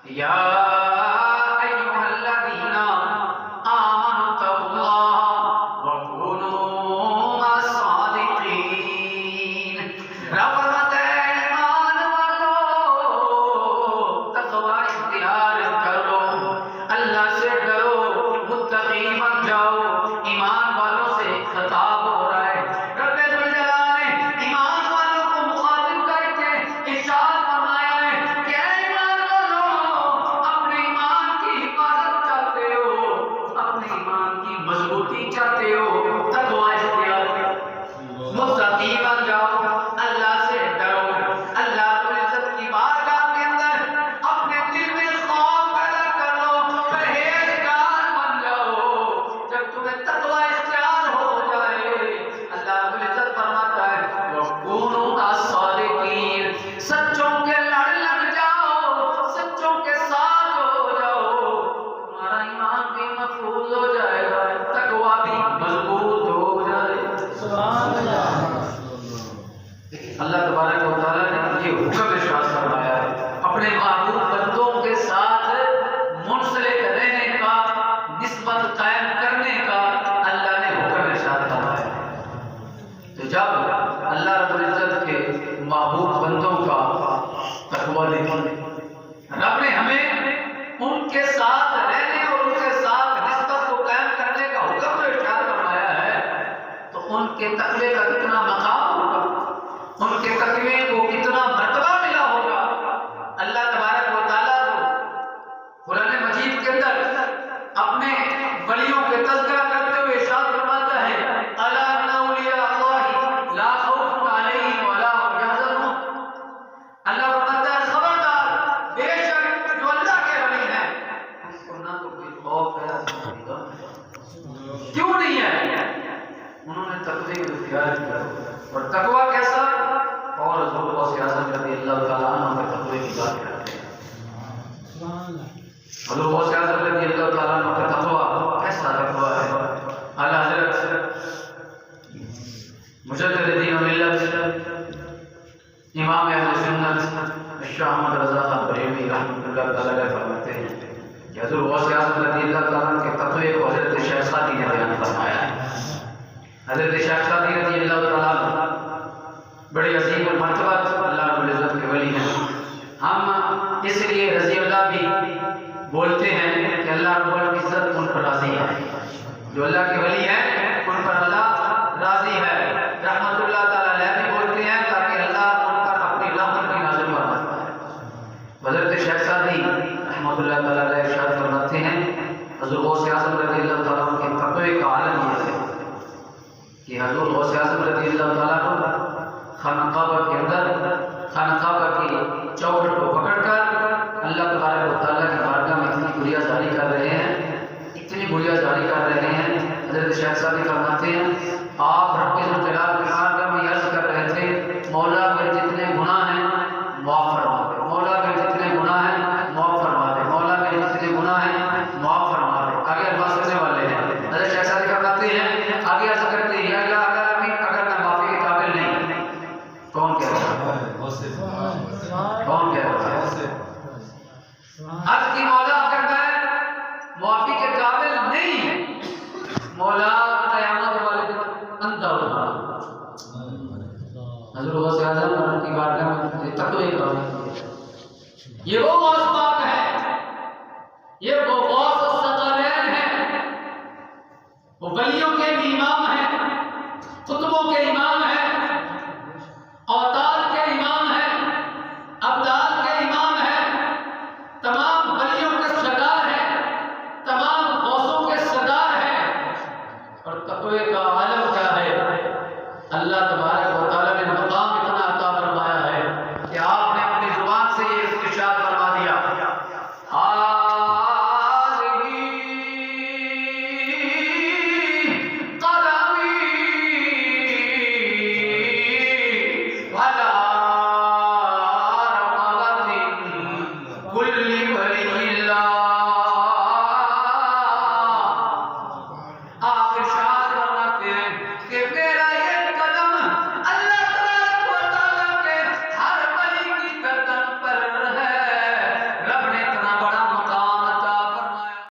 یا ایھا الذین آمنوا اتقوا اللہ وکونوا مع الصادقین۔ رب فرماتا ہے ایمان والو تقوی اختیار کرو، اللہ سے ڈرو، متقی بن جاؤ۔ ایمان والوں سے خطاب ہو رہا ہے۔ رب ذوالجلال نے ایمان والوں کو مخاطب کر کے ارشاد فرمایا ہے کہ اے ایمان والو، اپنے ایمان کی حفاظت چاہتے ہو، اپنے ایمان کی مضبوطی چاہتے ہو، تقوی اختیار کرو، متقی بن جاؤ، اللہ سے ڈرو، اللہ رب العزت کی بارگاہ کے اندر اپنے دل میں خوف پیدا کر لو، پرہیزگار بن جاؤ۔ جب تمہیں تقوی اختیار ہو جائے، اللہ رب العزت فرماتا ہے وَكُونُوا مَعَ الصَّادِقِينَ، سچوں کے لڑ لگ جاؤ، سچوں کے ساتھ ہو جاؤ، تمہارا ایمان بھی محفوظ ہو جائے گا، تقوی بھی مضبوط ہو جائے گا۔ سبحان اللہ۔ اللہ تبارک و تعالیٰ نے یہ حکم ارشاد فرمایا ہے اپنے محبوب بندوں کے ساتھ منسلک رہنے کا، نسبت قائم کرنے کا اللہ نے حکم ارشاد فرمایا ہے۔ تو جب اللہ رب العزت کے محبوب بندوں کا تقوی دیکھیں، رب نے ہمیں ان کے ساتھ رہنے اور ان کے ساتھ نسبت کو قائم کرنے کا حکم ارشاد فرمایا ہے، تو ان کے تقوی کا کتنا مقام ہوگا، ان کے تقوی کو کتنا مرتبہ ملا ہوگا۔ اللہ تبارک و تعالیٰ کو قرآن مجید کے اندر اپنے ولیوں کے تذکرہ کرتے ہوئے ارشاد فرماتا ہے الا ان اولیاء اللہ لا خوف علیہم ولا هم یحزنون۔ اللہ فرماتا ہے خبردار، بے شک جو اللہ کے ولی ہیں ان کو نہ تو کوئی خوف ہے نہ کوئی غم ہے۔ کیوں نہیں ہے؟ انہوں نے تقوی کو اختیار کیا، اور تقوی کیسا؟ اور حضور غوث اعظم رضی اللہ تعالیٰ عنہ کے تقوی کی بات کرتے ہیں۔ حضور غوث اعظم رضی اللہ تعالیٰ عنہ کا تقوی کیسا تقوی ہے؟ اعلیٰ حضرت مجدد دین و ملت امام اہل سنت شاہ احمد رضا خان بریلوی رحمۃ اللہ تعالیٰ علیہ فرماتے ہیں کہ حضور غوث اعظم رضی اللہ تعالیٰ عنہ کے تقوی کو حضرت شیخ سعدی نے بیان فرمایا ہے۔ حضرت شیخ سعدی رضی اللہ تعالیٰ عنہ بڑی عظیم المرتبہ اللہ رب العزت کے ولی ہیں۔ ہم اس لیے رضی اللہ بھی بولتے ہیں کہ اللہ رب العزت ان پر راضی ہے، جو اللہ کے ولی ہیں ان پر اللہ راضی ہے۔ رحمت اللہ تعالیٰ علیہ بھی بولتے ہیں تاکہ اللہ ان پر اپنی رحمت بھی نازل فرماتا ہے۔ حضرت شیخ سعدی رحمت اللہ تعالیٰ علیہ ارشاد فرماتے ہیں حضور غوث اعظم رضی اللہ تعالیٰ عنہ کے تقوی کا عالم یہ ہے کہ حضور غوث اعظم رضی اللہ تعالیٰ عنہ خانہ کعبہ کے اندر خانہ کعبہ کی چوکھٹ کو پکڑ کر اللہ تبارک و تعالیٰ کی بارگاہ میں اتنی گڑیا جاری کر رہے ہیں، اتنی گڑیا جاری کر رہے ہیں۔ حضرت شیخ سعدی فرماتے ہیں آپ رب ذوالجلال کی بارگاہ میں عرض کر رہے تھے مولا میرے جتنے گناہ ہیں معاف فرما دے، مولا میرے جتنے گناہ ہیں معاف فرما دے، مولا میرے جتنے گناہ ہیں معاف فرما دے۔ آگے الفاظ کرنے والے ہیں، حضرت شیخ سعدی فرماتے ہیں آگے عرض کرتے ہیں یا اللہ العالمین اگر میں معافی کے قابل نہیں، کون کہہ رہا ہے؟ کون کہہ رہا ہے؟ عرض کی مولا اگر میں معافی کے قابل نہیں، مولا قیامت والے دن انت ہوگا۔ حضور غوث اعظم کی بارگاہ میں تقوی کرو، یہ وہ غوث پاک ہے، یہ وہ غوث الثقلین ہے، وہ ولیوں کے بھی امام ہیں، قطبوں کے امام ہیں، اوتاد کے امام ہیں، ابدال کے امام ہیں، تمام ولیوں کے سردار ہیں، تمام غوثوں کے سردار ہیں۔ اور تقوی کا عالم کیا ہے؟ اللہ تبارک و تعالیٰ نے مقام اتنا عطا فرمایا ہے کہ آپ نے اپنی زبان سے یہ ارشاد فرما دیا كل